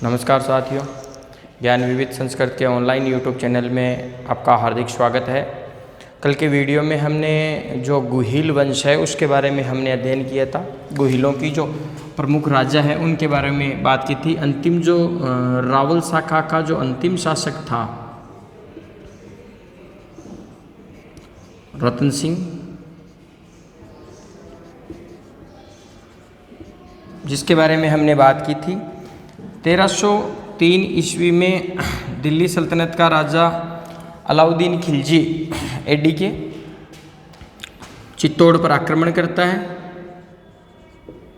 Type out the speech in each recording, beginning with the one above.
नमस्कार साथियों, ज्ञान विविध संस्कृत के ऑनलाइन यूट्यूब चैनल में आपका हार्दिक स्वागत है। कल के वीडियो में हमने जो गुहिल वंश है उसके बारे में हमने अध्ययन किया था। गुहिलों की जो प्रमुख राजा है उनके बारे में बात की थी। अंतिम जो रावल शाखा का जो अंतिम शासक था रतन सिंह, जिसके बारे में हमने बात की थी। 1303 ईस्वी में दिल्ली सल्तनत का राजा अलाउद्दीन खिलजी एडी के चित्तौड़ पर आक्रमण करता है,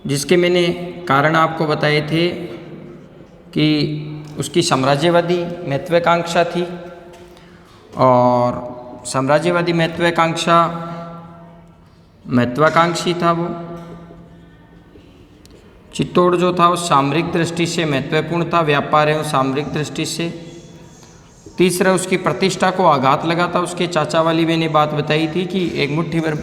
जिसके मैंने कारण आपको बताए थे कि उसकी साम्राज्यवादी महत्वाकांक्षा थी और साम्राज्यवादी महत्वाकांक्षी था वो। चित्तौड़ जो था वो सामरिक दृष्टि से महत्वपूर्ण था, व्यापार एवं सामरिक दृष्टि से। तीसरा, उसकी प्रतिष्ठा को आघात लगा था। उसके चाचा वाली मैंने बात बताई थी कि एक मुट्ठी भर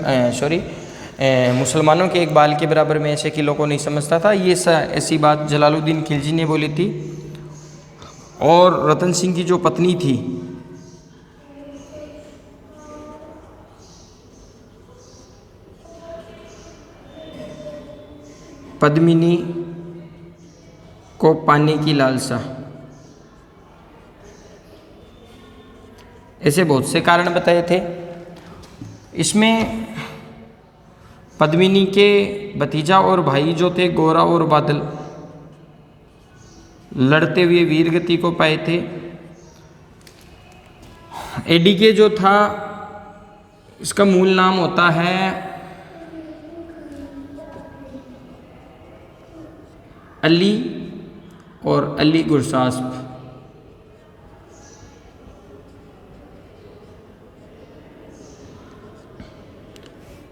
मुसलमानों के एक बाल के बराबर में ऐसे कि लोगों नहीं समझता था। ये ऐसी बात जलालुद्दीन खिलजी ने बोली थी। और रतन सिंह की जो पत्नी थी पद्मिनी को पाने की लालसा, ऐसे बहुत से कारण बताए थे। इसमें पद्मिनी के भतीजा और भाई जो थे गोरा और बादल, लड़ते हुए वीरगति को पाए थे। एडीके जो था इसका मूल नाम होता है अली और अली गुरसास्प।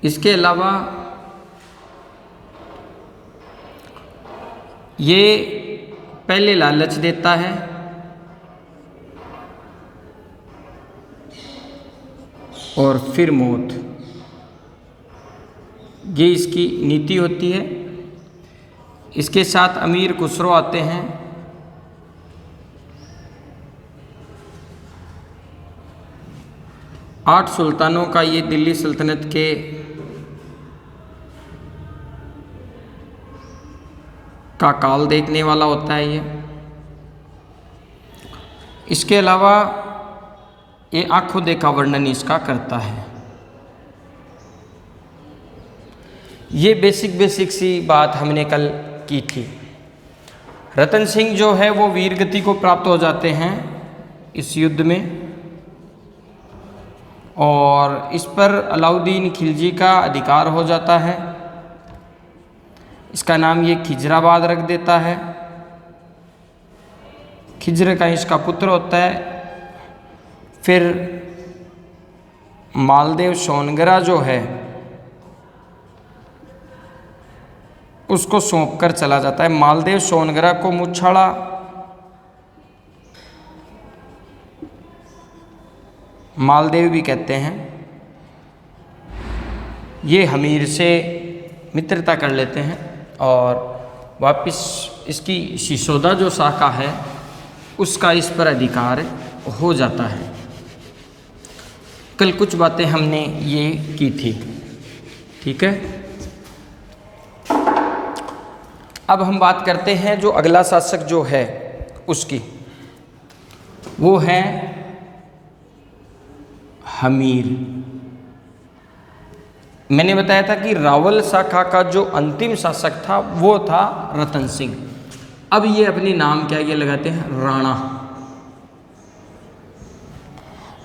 इसके अलावा ये पहले लालच देता है और फिर मौत, ये इसकी नीति होती है। इसके साथ अमीर खुसरो आते हैं। आठ सुल्तानों का ये दिल्ली सल्तनत के का काल देखने वाला होता है ये। इसके अलावा ये आंखों देखा वर्णन इसका करता है। ये बेसिक सी बात हमने कल की थी। रतन सिंह जो है वो वीरगति को प्राप्त हो जाते हैं इस युद्ध में, और इस पर अलाउद्दीन खिलजी का अधिकार हो जाता है। इसका नाम ये खिजराबाद रख देता है। खिजर का इसका पुत्र होता है। फिर मालदेव सोनगरा जो है उसको सौंप कर चला जाता है। मालदेव सोनगरा को मुछाड़ा मालदेव भी कहते हैं। ये हमीर से मित्रता कर लेते हैं और वापस इसकी सिसोदा जो शाखा है उसका इस पर अधिकार हो जाता है। कल कुछ बातें हमने ये की थी, ठीक है। अब हम बात करते हैं जो अगला शासक जो है उसकी, वो है हमीर। मैंने बताया था कि रावल शाखा का जो अंतिम शासक था वो था रतन सिंह। अब ये अपनी नाम क्या ये लगाते हैं,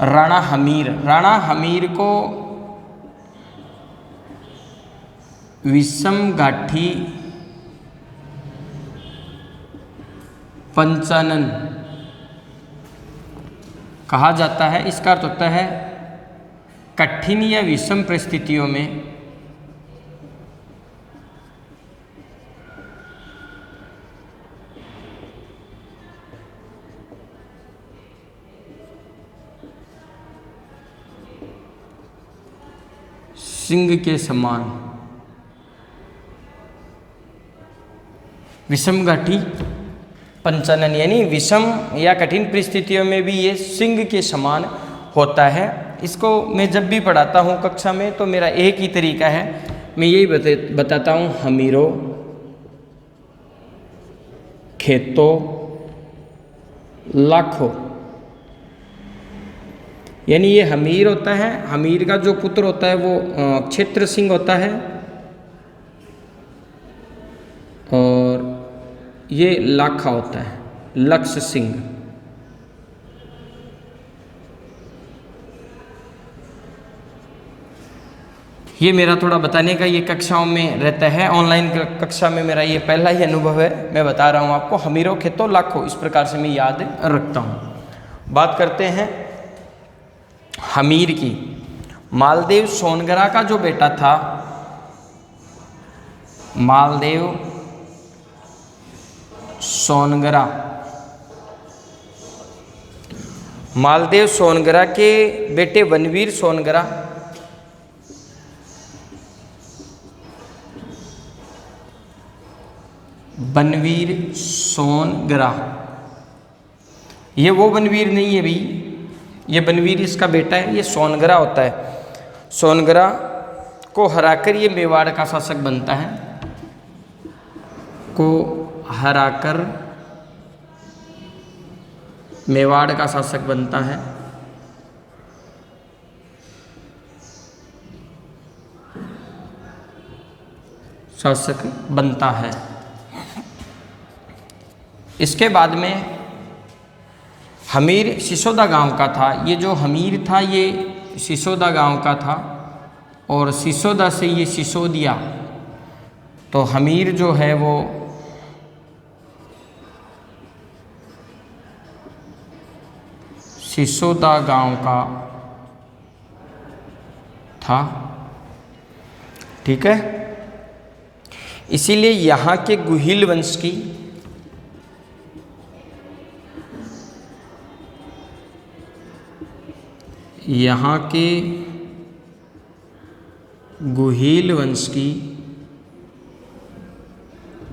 राणा हमीर। राणा हमीर को विषम गाठी पंचानन कहा जाता है। इसका अर्थ होता है कठिन या विषम परिस्थितियों में सिंह के समान विषम गाठी पंचानन यानी विषम या कठिन परिस्थितियों में भी ये सिंह के समान होता है। इसको मैं जब भी पढ़ाता हूँ कक्षा में तो मेरा एक ही तरीका है, मैं यही बताता हूँ, हमीरो खेतो लाखों। यानी ये हमीर होता है, हमीर का जो पुत्र होता है वो क्षेत्र सिंह होता है, और ये लाखा होता है, लक्ष्य सिंह। ये मेरा थोड़ा बताने का ये कक्षाओं में रहता है, ऑनलाइन कक्षा में मेरा ये पहला ही अनुभव है, मैं बता रहा हूँ आपको। हमीरों खेतों लाखों, इस प्रकार से मैं याद रखता हूँ। बात करते हैं हमीर की। मालदेव सोनगरा का जो बेटा था, मालदेव सोनगरा, मालदेव सोनगरा के बेटे बनवीर सोनगरा, बनवीर सोनगरा, ये वो बनवीर नहीं है भाई, ये बनवीर इसका बेटा है, ये सोनगरा होता है। सोनगरा को हराकर ये मेवाड़ का शासक बनता है, को हराकर मेवाड़ का शासक बनता है। शासक बनता है। इसके बाद में हमीर सिसोदा गांव का था। ये जो हमीर था ये सिसोदा गांव का था, और सिसोदा से ये सिसोदिया, तो हमीर जो है वो सिसोदा गांव का था, ठीक है। इसीलिए यहाँ के गुहिल वंश की यहाँ के गुहिल वंश की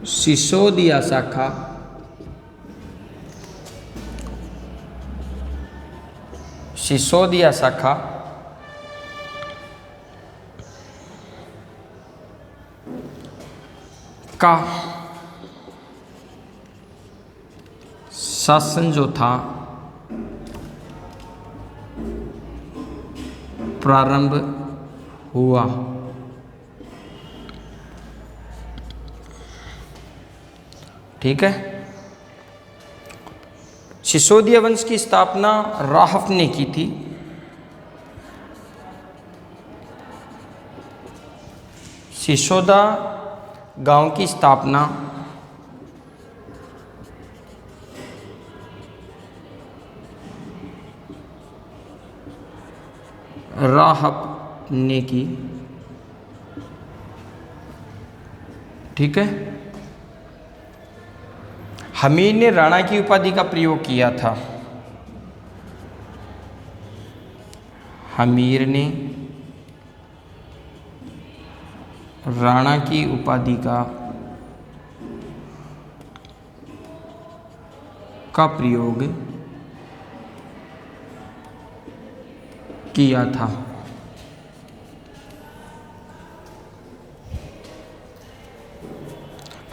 सिसोदिया शाखा का शासन जो था प्रारंभ हुआ। ठीक है। सिसोदिया वंश की स्थापना राहफ ने की थी। सिसोदा गांव की स्थापना राहप ने की, ठीक है। हमीर ने राणा की उपाधि का प्रयोग किया था। हमीर ने राणा की उपाधि का प्रयोग किया था।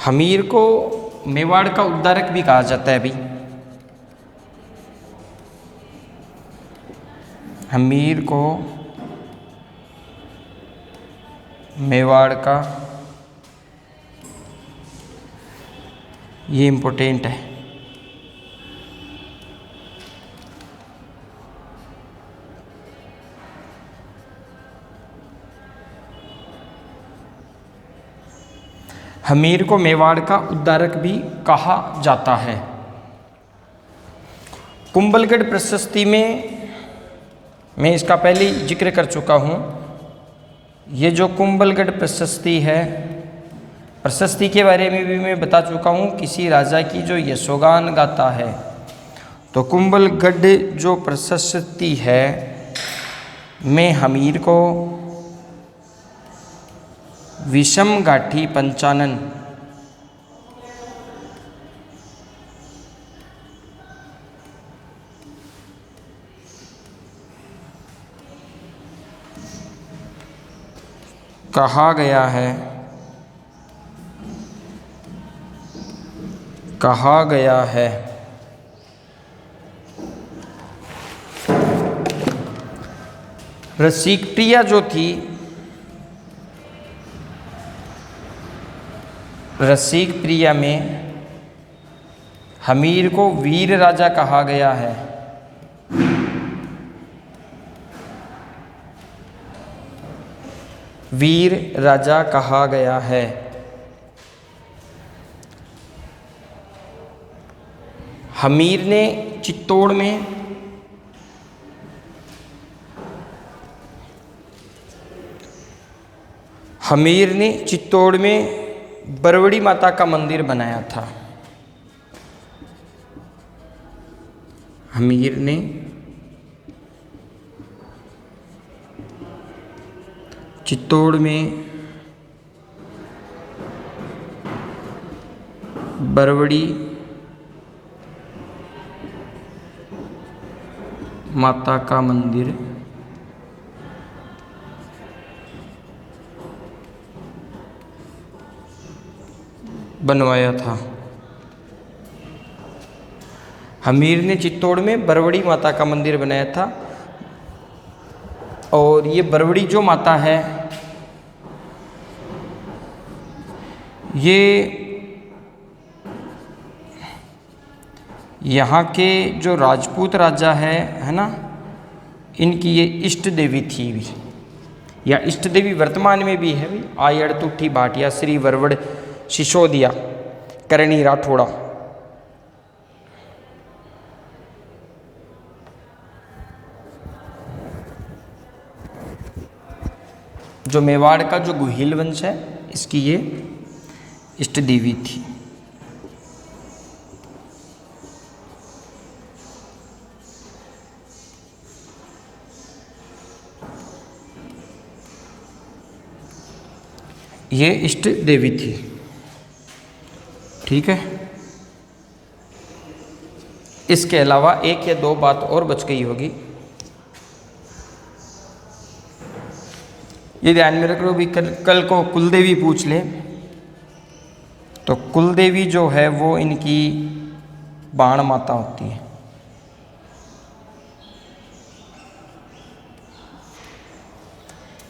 हमीर को मेवाड़ का उद्धारक भी कहा जाता है भाई। हमीर को मेवाड़ का, ये इम्पोर्टेंट है। हमीर को मेवाड़ का उद्धारक भी कहा जाता है। कुंभलगढ़ प्रशस्ति में मैं इसका पहले ही जिक्र कर चुका हूँ। ये जो कुंभलगढ़ प्रशस्ति है, प्रशस्ति के बारे में भी मैं बता चुका हूँ। किसी राजा की जो यशोगान गाता है, तो कुंभलगढ़ जो प्रशस्ति है में हमीर को विषम गाठी पंचानन कहा गया है, कहा गया है। रसिकप्रिया जो थी, रसिकप्रिया में हमीर को वीर राजा कहा गया है। वीर राजा कहा गया है। हमीर ने चित्तौड़ में बरवड़ी माता का मंदिर बनाया था। हमीर ने चित्तौड़ में बरवड़ी माता का मंदिर बनवाया था। हमीर ने चित्तौड़ में बरवड़ी माता का मंदिर बनाया था। और ये बरवड़ी जो माता है, ये यहाँ के जो राजपूत राजा है ना, इनकी ये इष्ट देवी थी भी, या इष्ट देवी वर्तमान में भी है भी। आयड़ तुठी भाटिया श्री वरवड़ सिसोदिया करणी राठौड़ा। जो मेवाड़ का जो गुहिल वंश है, इसकी ये इष्ट देवी थी। ये इष्ट देवी थी। ठीक है। इसके अलावा एक या दो बात और बच गई होगी, ये ध्यान में रख लो भी। कल को कुलदेवी पूछ ले तो कुलदेवी जो है वो इनकी बाण माता होती है।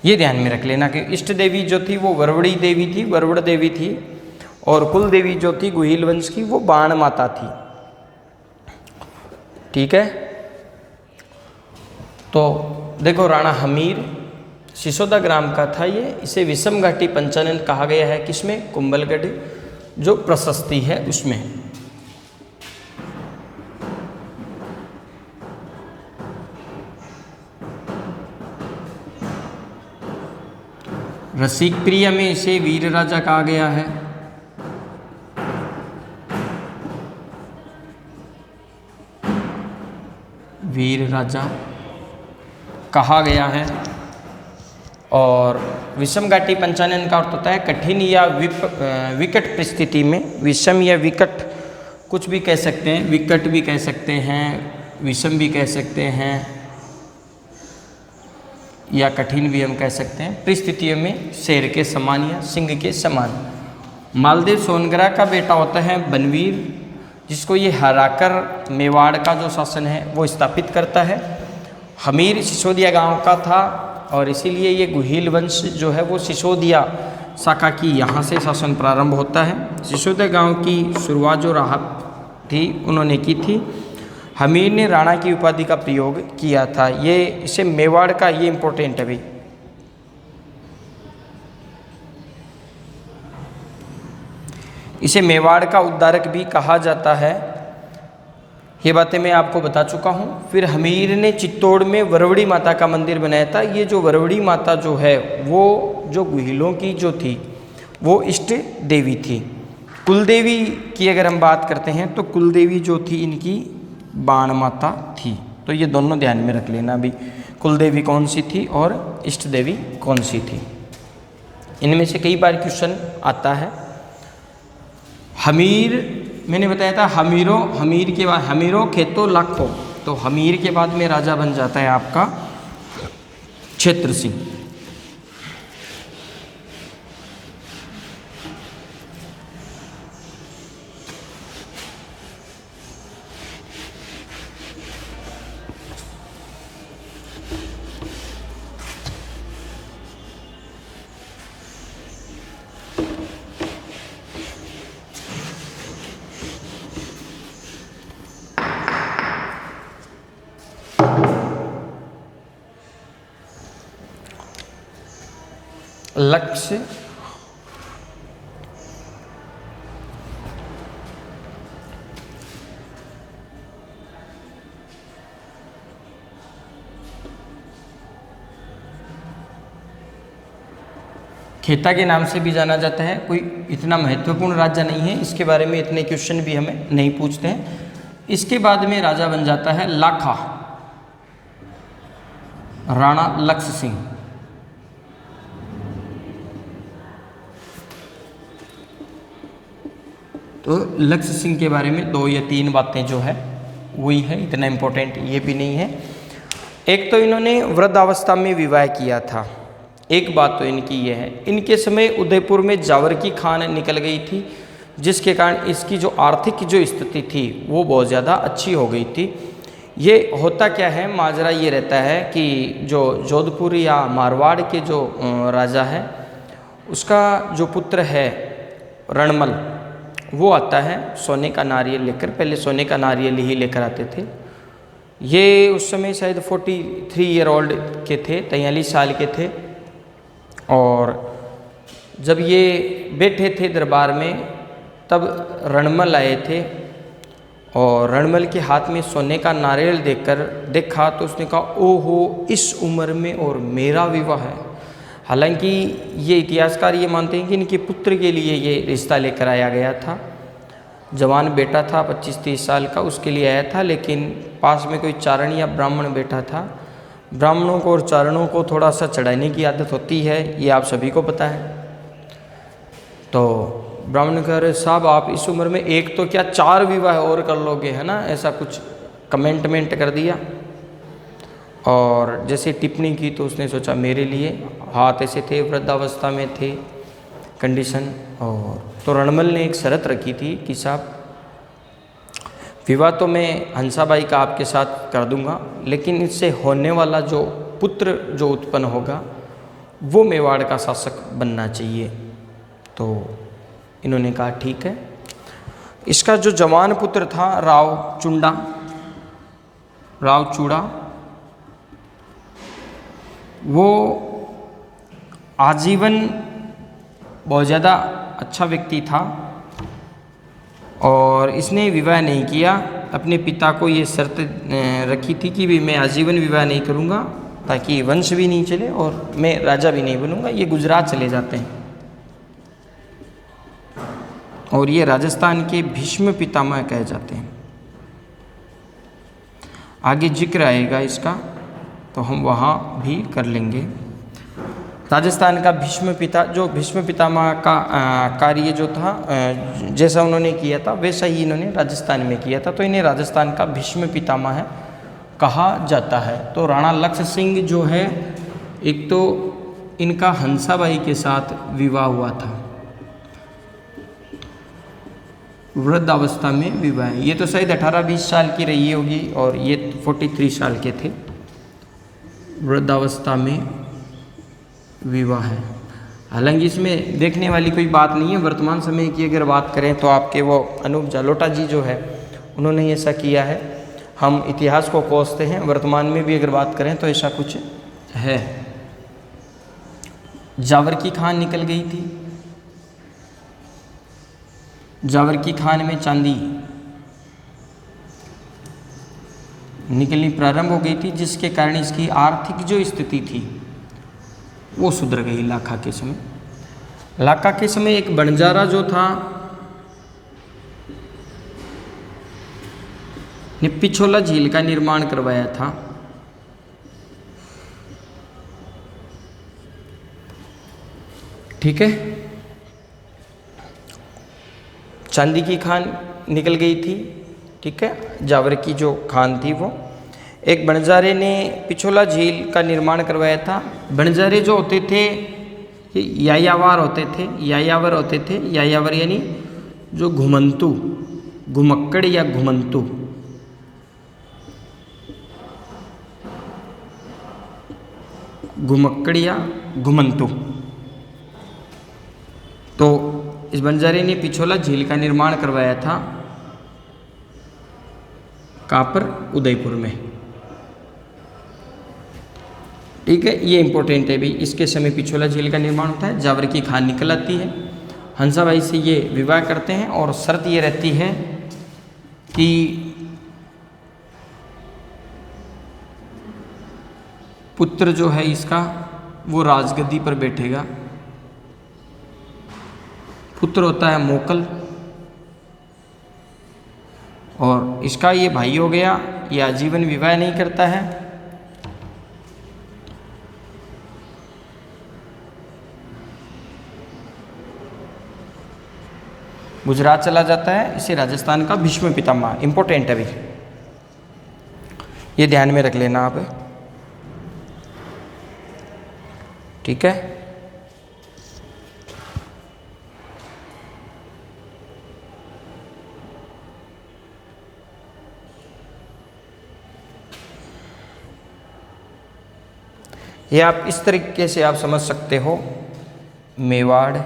ये ध्यान में रख लेना कि इष्ट देवी जो थी वो वरवड़ी देवी थी, वरवड़ देवी थी, और कुल देवी जो थी गुहिल वंश की वो बाण माता थी। ठीक है। तो देखो, राणा हमीर सिसोदा ग्राम का था ये। इसे विषम घाटी पंचानन कहा गया है। किसमें? कुंभलगढ़ जो प्रशस्ति है उसमें। रसिकप्रिया में इसे वीर राजा कहा गया है। वीर राजा कहा गया है। और विषम घाटी पंचानन का अर्थ होता है कठिन या विकट परिस्थिति में। विषम या विकट कुछ भी कह सकते हैं, विकट भी कह सकते हैं, विषम भी कह सकते हैं, या कठिन भी हम कह सकते हैं। परिस्थितियों में शेर के समान या सिंह के समान। मालदेव सोनगरा का बेटा होता है बनवीर, जिसको ये हराकर मेवाड़ का जो शासन है वो स्थापित करता है। हमीर सिसोदिया गांव का था और इसीलिए ये गुहिल वंश जो है वो सिसोदिया शाखा की यहाँ से शासन प्रारंभ होता है। सिसोदिया गांव की शुरुआत जो राहत थी उन्होंने की थी। हमीर ने राणा की उपाधि का प्रयोग किया था। ये इसे मेवाड़ का, ये इंपॉर्टेंट है भाई। इसे मेवाड़ का उद्धारक भी कहा जाता है। ये बातें मैं आपको बता चुका हूँ। फिर हमीर ने चित्तौड़ में वरवड़ी माता का मंदिर बनाया था। ये जो वरवड़ी माता जो है वो जो गुहिलों की जो थी वो इष्ट देवी थी। कुलदेवी की अगर हम बात करते हैं तो कुलदेवी जो थी इनकी बाण माता थी। तो ये दोनों ध्यान में रख लेना भी, कुलदेवी कौन सी थी और इष्ट देवी कौन सी थी। इनमें से कई बार क्वेश्चन आता है। हमीर मैंने बताया था, हमीर के बाद हमीरों खेतो लाखों, तो हमीर के बाद में राजा बन जाता है आपका क्षेत्र सिंह। लक्ष्य खेता के नाम से भी जाना जाता है। कोई इतना महत्वपूर्ण राजा नहीं है, इसके बारे में इतने क्वेश्चन भी हमें नहीं पूछते हैं। इसके बाद में राजा बन जाता है लाखा, राणा लक्ष्य सिंह। तो लक्ष्य सिंह के बारे में 2 या 3 बातें जो है वही है, इतना इम्पोर्टेंट ये भी नहीं है। एक तो इन्होंने वृद्धावस्था में विवाह किया था, एक बात तो इनकी ये है। इनके समय उदयपुर में जावर की खान निकल गई थी, जिसके कारण इसकी जो आर्थिक जो स्थिति थी वो बहुत ज़्यादा अच्छी हो गई थी। ये होता क्या है, माजरा ये रहता है कि जो जोधपुर या मारवाड़ के जो राजा है उसका जो पुत्र है रणमल, वो आता है सोने का नारियल लेकर। पहले सोने का नारियल ही लेकर आते थे। ये उस समय शायद 43 ईयर ओल्ड के थे, 43 साल के थे। और जब ये बैठे थे दरबार में तब रणमल आए थे और रणमल के हाथ में सोने का नारियल देखा तो उसने कहा, ओहो, इस उम्र में और मेरा विवाह है। हालांकि ये इतिहासकार ये मानते हैं कि इनके पुत्र के लिए ये रिश्ता लेकर आया गया था। जवान बेटा था 25-30 साल का, उसके लिए आया था, लेकिन पास में कोई चारण या ब्राह्मण बैठा था। ब्राह्मणों को और चारणों को थोड़ा सा चढ़ाने की आदत होती है, ये आप सभी को पता है। तो ब्राह्मण कह रहे, साहब आप इस उम्र में एक तो क्या 4 विवाह और कर लोगे, है ना, ऐसा कुछ कमेंटमेंट कर दिया। और जैसे टिप्पणी की तो उसने सोचा मेरे लिए, हाथ ऐसे थे, वृद्धावस्था में थे कंडीशन। और तो रणमल ने एक शर्त रखी थी कि साहब विवाह तो मैं हंसाबाई का आपके साथ कर दूंगा, लेकिन इससे होने वाला जो पुत्र जो उत्पन्न होगा वो मेवाड़ का शासक बनना चाहिए। तो इन्होंने कहा ठीक है। इसका जो जवान पुत्र था राव चूड़ा, वो आजीवन बहुत ज़्यादा अच्छा व्यक्ति था और इसने विवाह नहीं किया। अपने पिता को ये शर्त रखी थी कि भी मैं आजीवन विवाह नहीं करूँगा ताकि वंश भी नहीं चले और मैं राजा भी नहीं बनूँगा। ये गुजरात चले जाते हैं और ये राजस्थान के भीष्म पितामह कहे जाते हैं। आगे जिक्र आएगा इसका तो हम वहाँ भी कर लेंगे। राजस्थान का भीष्म पितामह का कार्य जो था, जैसा उन्होंने किया था वैसा ही इन्होंने राजस्थान में किया था, तो इन्हें राजस्थान का भीष्म पितामह कहा जाता है। तो राणा लक्ष्य सिंह जो है, एक तो इनका हंसाबाई के साथ विवाह हुआ था, वृद्धावस्था में विवाह। ये तो शायद 18-20 साल की रही होगी और ये 43 साल के थे। वृद्धावस्था में विवाह है। हालांकि इसमें देखने वाली कोई बात नहीं है। वर्तमान समय की अगर बात करें तो आपके वो अनूप जालोटा जी जो है उन्होंने ऐसा किया है। हम इतिहास को कोसते हैं, वर्तमान में भी अगर बात करें तो ऐसा कुछ है। जावर की खान निकल गई थी, जावर की खान में चांदी निकलनी प्रारंभ हो गई थी, जिसके कारण इसकी आर्थिक जो स्थिति थी वो सुधर गई। लाखा के समय एक बंजारा जो था ने पिछोला झील का निर्माण करवाया था। ठीक है, चांदी की खान निकल गई थी। ठीक है, जावर की जो खान थी वो, एक बंजारे ने पिछोला झील का निर्माण करवाया था। बंजारे जो होते थे यायावर होते थे। यायावर यानी जो घुमंतु, घुमक्कड़ या घुमंतु। घुमक्कड़ या घुमंतु। तो इस बंजारे ने पिछोला झील का निर्माण करवाया था कहाँ पर? उदयपुर में। ठीक है, ये इंपॉर्टेंट है भाई। इसके समय पिछोला झील का निर्माण होता है, जावर की खान निकल आती है, हंसाबाई से ये विवाह करते हैं और शर्त ये रहती है कि पुत्र जो है इसका वो राजगद्दी पर बैठेगा। पुत्र होता है मोकल, और इसका ये भाई हो गया, ये आजीवन विवाह नहीं करता है। गुजरात चला जाता है, इसे राजस्थान का भीष्म पितामह, इंपॉर्टेंट है भाई, ये ध्यान में रख लेना आप। ठीक है, ये आप इस तरीके से आप समझ सकते हो। मेवाड़,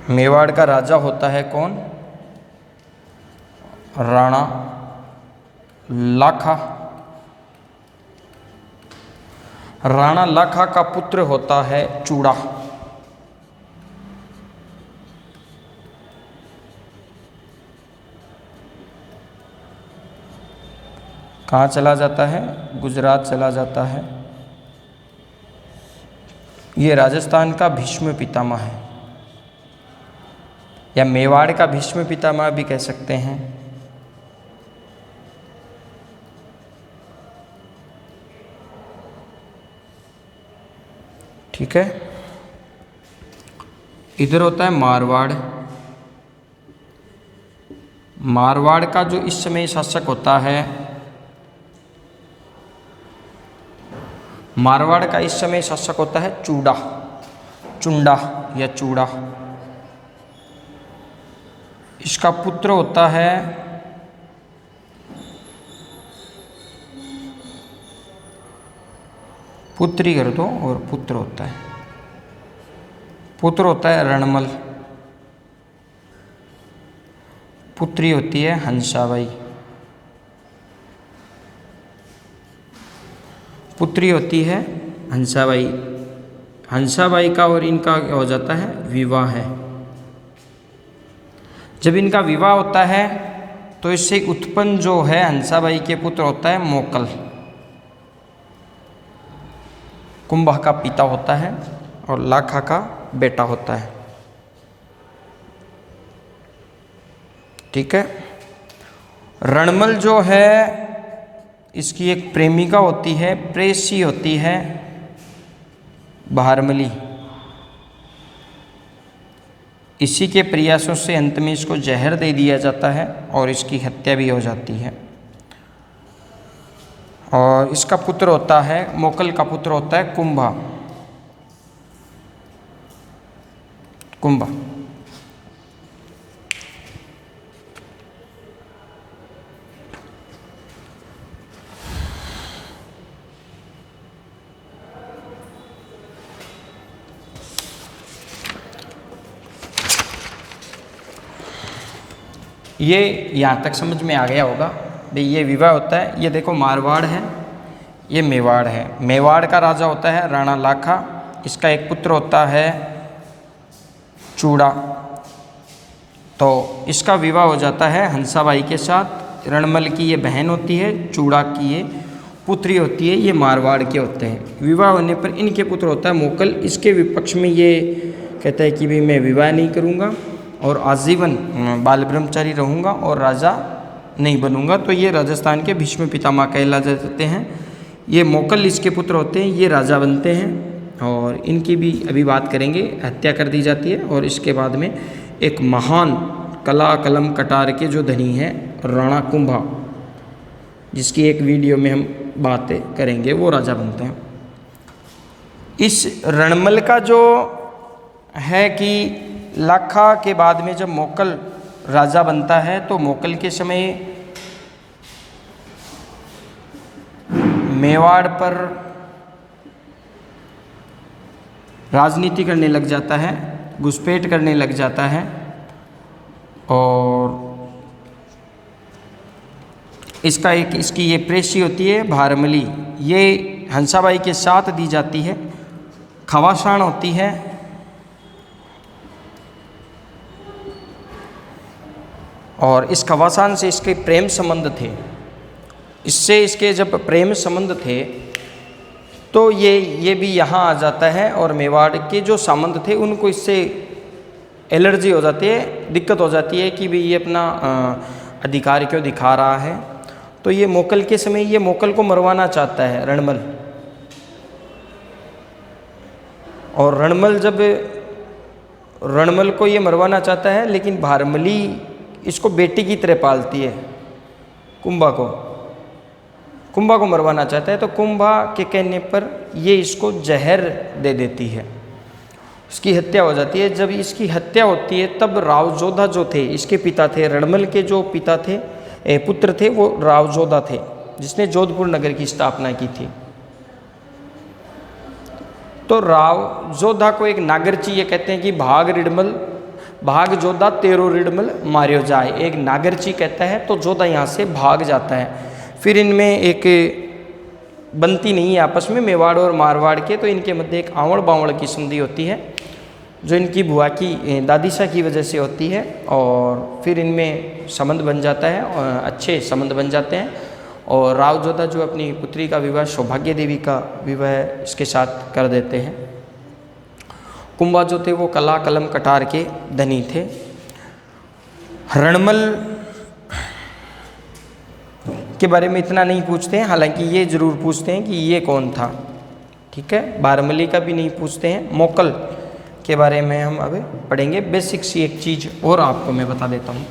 मेवाड़ का राजा होता है कौन? राणा लाखा। राणा लाखा का पुत्र होता है चूड़ा। कहाँ चला जाता है? गुजरात चला जाता है। ये राजस्थान का भीष्म पितामह है, या मेवाड़ का भीष्म पितामह भी कह सकते हैं। ठीक है, इधर होता है मारवाड़। मारवाड़ का जो इस समय शासक होता है, मारवाड़ का इस समय शासक होता है चूड़ा, चुंडा या चूड़ा। इसका पुत्र होता है पुत्री कर दो, और पुत्र होता है, पुत्र होता है रणमल, पुत्री होती है हंसाबाई, पुत्री होती है हंसाबाई। हंसाबाई का और इनका क्या हो जाता है? विवाह है। जब इनका विवाह होता है तो इससे उत्पन्न जो है हंसाबाई के पुत्र होता है मोकल, कुंभा का पिता होता है और लाखा का बेटा होता है। ठीक है, रणमल जो है इसकी एक प्रेमिका होती है, प्रेसी होती है बहारमली। इसी के प्रयासों से अंत में इसको जहर दे दिया जाता है और इसकी हत्या भी हो जाती है। और इसका पुत्र होता है, मोकल का पुत्र होता है कुंभा, कुंभा। ये यहाँ तक समझ में आ गया होगा भाई। ये विवाह होता है, ये देखो मारवाड़ है, ये मेवाड़ है। मेवाड़ का राजा होता है राणा लाखा, इसका एक पुत्र होता है चूड़ा। तो इसका विवाह हो जाता है हंसाबाई के साथ। रणमल की ये बहन होती है, चूड़ा की ये पुत्री होती है, ये मारवाड़ के होते हैं। विवाह होने पर इनके पुत्र होता है मोकल। इसके विपक्ष में ये कहता है कि भाई मैं विवाह नहीं करूँगा और आजीवन बाल ब्रह्मचारी रहूँगा और राजा नहीं बनूँगा। तो ये राजस्थान के भीष्म पितामह कहला जाते हैं। ये मोकल इसके पुत्र होते हैं, ये राजा बनते हैं और इनकी भी अभी बात करेंगे। हत्या कर दी जाती है और इसके बाद में एक महान कला कलम कटार के जो धनी हैं राणा कुंभा, जिसकी एक वीडियो में हम बातें करेंगे, वो राजा बनते हैं। इस रणमल का जो है कि लाखा के बाद में जब मोकल राजा बनता है तो मोकल के समय मेवाड़ पर राजनीति करने लग जाता है, घुसपैठ करने लग जाता है और इसका एक इसकी ये प्रेसी होती है भारमली, ये हंसाबाई के साथ दी जाती है। खवासाण होती है, और इस खवासान से इसके प्रेम संबंध थे। इससे इसके जब प्रेम संबंध थे तो ये भी यहाँ आ जाता है, और मेवाड़ के जो सामंत थे उनको इससे एलर्जी हो जाती है, दिक्कत हो जाती है कि भाई ये अपना अधिकार क्यों दिखा रहा है। तो ये मोकल के समय ये मोकल को मरवाना चाहता है रणमल, और रणमल को ये मरवाना चाहता है, लेकिन भारमली इसको बेटी की तरह पालती है। कुंभा को मरवाना चाहता है, तो कुंभा के कहने पर ये इसको जहर दे देती है, इसकी हत्या हो जाती है। जब इसकी हत्या होती है तब रावजोधा जो थे, इसके पिता थे, रणमल के जो पिता थे, पुत्र थे, वो रावजोधा थे, जिसने जोधपुर नगर की स्थापना की थी। तो रावजोधा को एक नागरची ये कहते हैं कि भाग जोधा तेरो रिडमल मारियो जाए, एक नागरची कहता है। तो जोधा यहाँ से भाग जाता है। फिर इनमें एक बनती नहीं है आपस में, मेवाड़ और मारवाड़ के, तो इनके मध्य एक आवड़ बावड़ की संधि होती है, जो इनकी बुआ की दादीसा की वजह से होती है, और फिर इनमें संबंध बन जाता है, और अच्छे संबंध बन जाते हैं। और रावजोधा जो अपनी पुत्री का विवाह सौभाग्य देवी का विवाह इसके साथ कर देते हैं। कुंभा जो थे वो कला कलम कटार के धनी थे। रणमल के बारे में इतना नहीं पूछते हैं, हालांकि ये जरूर पूछते हैं कि ये कौन था, ठीक है। बारमली का भी नहीं पूछते हैं। मोकल के बारे में हम अब पढ़ेंगे। बेसिक सी एक चीज़ और आपको मैं बता देता हूँ।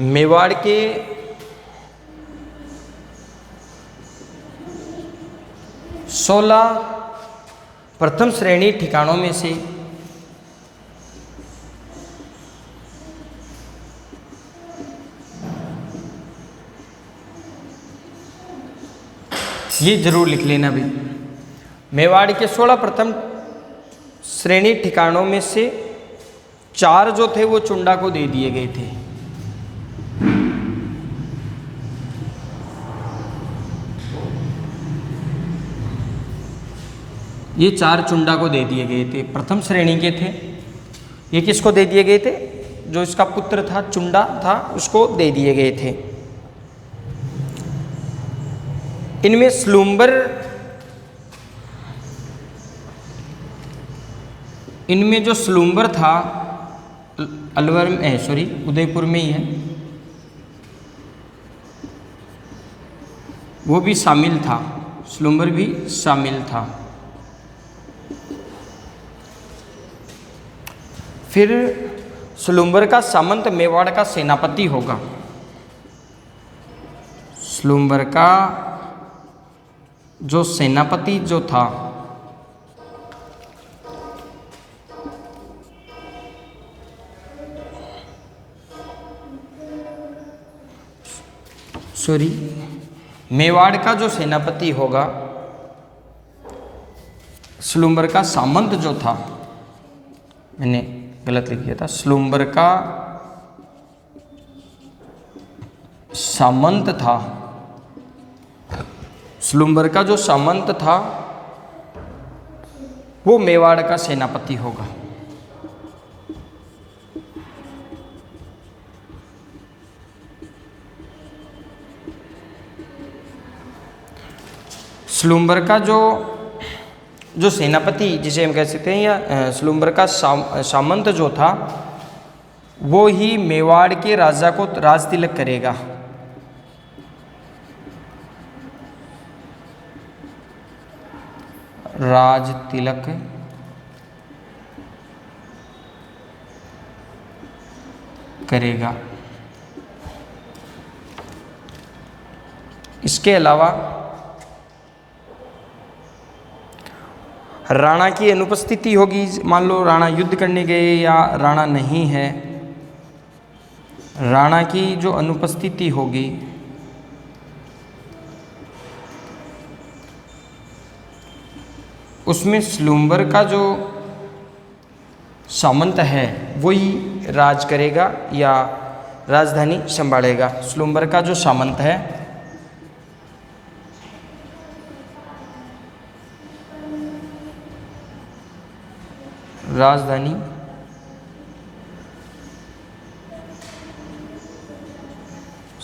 मेवाड़ के प्रथम श्रेणी ठिकानों में से ये जरूर लिख लेना भी, मेवाड़ के 16 प्रथम श्रेणी ठिकानों में से 4 जो थे वो चुंडा को दे दिए गए थे। ये 4 चुंडा को दे दिए गए थे, प्रथम श्रेणी के थे। ये किसको दे दिए गए थे? जो इसका पुत्र था, चुंडा था, उसको दे दिए गए थे। इनमें स्लुम्बर, इनमें जो स्लुम्बर था अलवर में, उदयपुर में ही है, वो भी शामिल था, स्लुम्बर भी शामिल था। फिर स्लुम्बर का सामंत मेवाड़ का सेनापति होगा। स्लुम्बर का जो सेनापति जो था, मेवाड़ का जो सेनापति होगा, स्लुम्बर का सामंत जो था, मैंने गलत लिख दिया था, स्लुम्बर का सामंत था, स्लुम्बर का जो सामंत था वो मेवाड़ का सेनापति होगा। स्लुम्बर का जो सेनापति जिसे हम कह सकते हैं, या स्लुम्बर का सामंत जो था, वो ही मेवाड़ के राजा को राज तिलक करेगा। राज तिलक करेगा। इसके अलावा राणा की अनुपस्थिति होगी। मान लो राणा युद्ध करने गए या राणा नहीं है, राणा की जो अनुपस्थिति होगी उसमें श्लूम्बर का जो सामंत है वही राज करेगा या राजधानी संभालेगा। श्लूम्बर का जो सामंत है राजधानी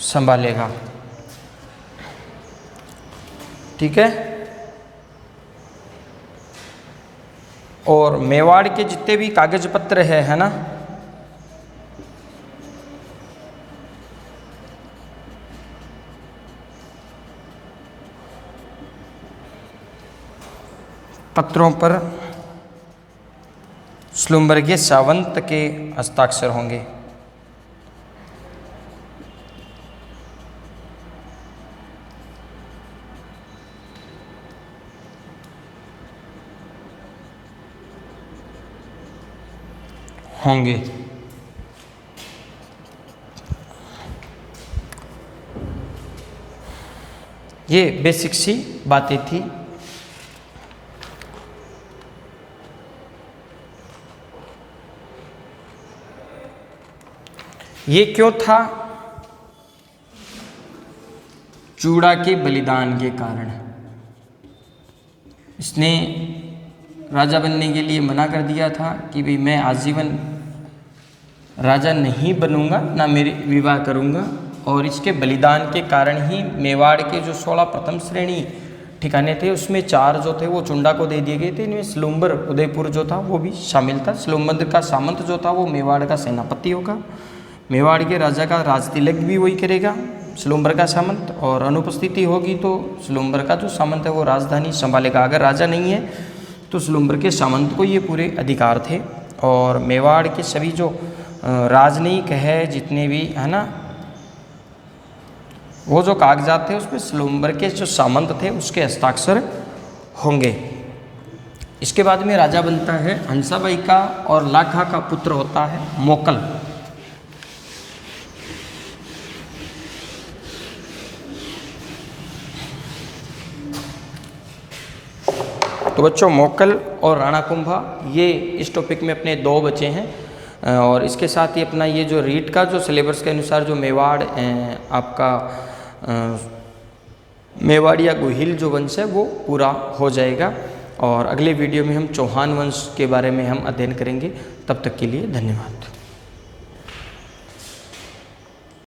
संभालेगा। ठीक है। और मेवाड़ के जितने भी कागज पत्र है ना, पत्रों पर श्लूम्बर के सावंत के हस्ताक्षर होंगे। ये बेसिक सी बातें थी। ये क्यों था? चूड़ा के बलिदान के कारण। इसने राजा बनने के लिए मना कर दिया था कि भाई मैं आजीवन राजा नहीं बनूंगा, ना मेरे विवाह करूंगा। और इसके बलिदान के कारण ही मेवाड़ के जो 16 प्रथम श्रेणी ठिकाने थे उसमें 4 जो थे वो चुंडा को दे दिए गए थे। इनमें श्लूम्बर उदयपुर जो था वो भी शामिल था। श्लूम्बर का सामंत जो था वो मेवाड़ का सेनापति होगा। मेवाड़ के राजा का राज तिलक भी वही करेगा, श्लूम्बर का सामंत। और अनुपस्थिति होगी तो श्लूम्बर का जो सामंत है वो राजधानी संभालेगा। अगर राजा नहीं है तो श्लूम्बर के सामंत को ये पूरे अधिकार थे। और मेवाड़ के सभी जो राजनयिक है जितने भी है ना, वो जो कागजात थे उसमें श्लूम्बर के जो सामंत थे उसके हस्ताक्षर होंगे। इसके बाद में राजा बनता है हंसाबाई का और लाखा का पुत्र होता है मोकल। तो बच्चों मोकल और राणा कुंभा ये इस टॉपिक में अपने 2 बचे हैं। और इसके साथ ही अपना ये जो रीट का जो सिलेबस के अनुसार जो मेवाड़ आपका मेवाड़ या गुहिल जो वंश है वो पूरा हो जाएगा। और अगले वीडियो में हम चौहान वंश के बारे में हम अध्ययन करेंगे। तब तक के लिए धन्यवाद।